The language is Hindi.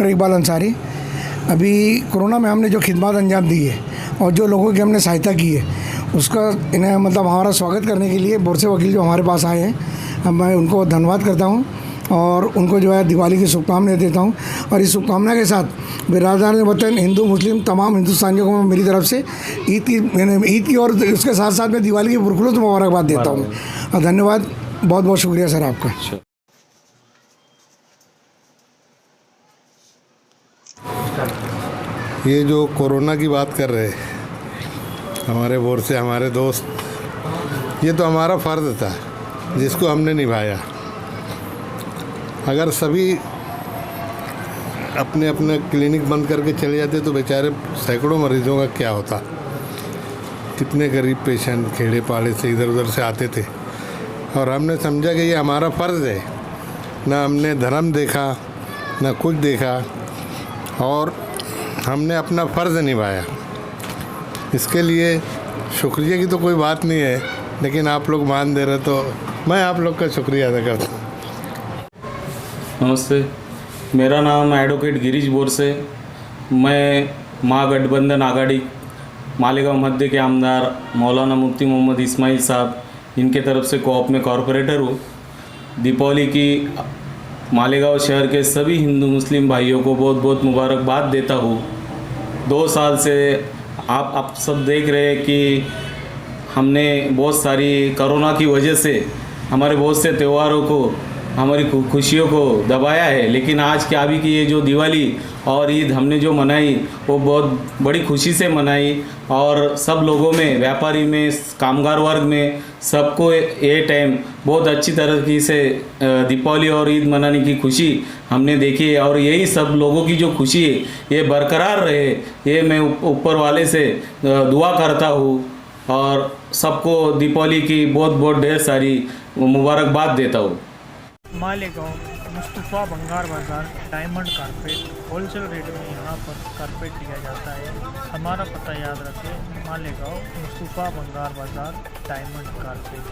इकबाल अंसारी। अभी कोरोना में हमने जो खिदमत अंजाम दी है और जो लोगों की हमने सहायता की है उसका इन्हें मतलब हमारा स्वागत करने के लिए बोरसे वकील जो हमारे पास आए हैं, मैं उनको धन्यवाद करता हूं और उनको जो है दिवाली की शुभकामनाएं देता हूं। और इस शुभकामना के साथ बिरादरान वतन हिंदू मुस्लिम तमाम हिंदुस्तानियों को मेरी तरफ से ईद की और उसके साथ साथ मैं दिवाली की पुरखुलूस मुबारकबाद देता हूँ। और धन्यवाद, बहुत बहुत शुक्रिया सर आपका। ये जो कोरोना की बात कर रहे हमारे बोर से हमारे दोस्त, ये तो हमारा फ़र्ज़ था जिसको हमने निभाया। अगर सभी अपने अपने क्लिनिक बंद करके चले जाते तो बेचारे सैकड़ों मरीजों का क्या होता। कितने गरीब पेशेंट खेड़े पाड़े से इधर उधर से आते थे और हमने समझा कि ये हमारा फ़र्ज़ है। ना हमने धर्म देखा ना कुछ देखा और हमने अपना फ़र्ज़ निभाया। इसके लिए शुक्रिया की तो कोई बात नहीं है, लेकिन आप लोग मान दे रहे तो मैं आप लोग का शुक्रिया अदा करता हूँ। नमस्ते, मेरा नाम एडवोकेट गिरीश बोरसे। मैं महागठबंधन आघाड़ी मालेगांव मध्य के आमदार मौलाना मुफ्ती मोहम्मद इस्माइल साहब, इनके तरफ से कोऑप में कॉरपोरेटर हूँ। दीपावली की मालेगांव शहर के सभी हिंदू मुस्लिम भाइयों को बहुत बहुत मुबारकबाद देता हूँ। 2 साल से आप सब देख रहे हैं कि हमने बहुत सारी कोरोना की वजह से हमारे बहुत से त्योहारों को, हमारी खुशियों को दबाया है, लेकिन आज के अभी की ये जो दिवाली और ईद हमने जो मनाई वो बहुत बड़ी खुशी से मनाई। और सब लोगों में, व्यापारी में, कामगार वर्ग में, सबको ये टाइम बहुत अच्छी तरीके से दीपावली और ईद मनाने की खुशी हमने देखी है। और यही सब लोगों की जो खुशी है ये बरकरार रहे, ये मैं ऊपर वाले से दुआ करता हूँ और सबको दीपावली की बहुत बहुत ढेर सारी मुबारकबाद देता हूँ। मालेगांव मुस्तफ़ा बंगार बाज़ार डायमंड कारपेट होलसेल रेट में यहाँ पर कारपेट दिया जाता है। हमारा पता याद रखें, मालेगांव मुस्तफ़ा बंगार बाज़ार डायमंड कारपेट।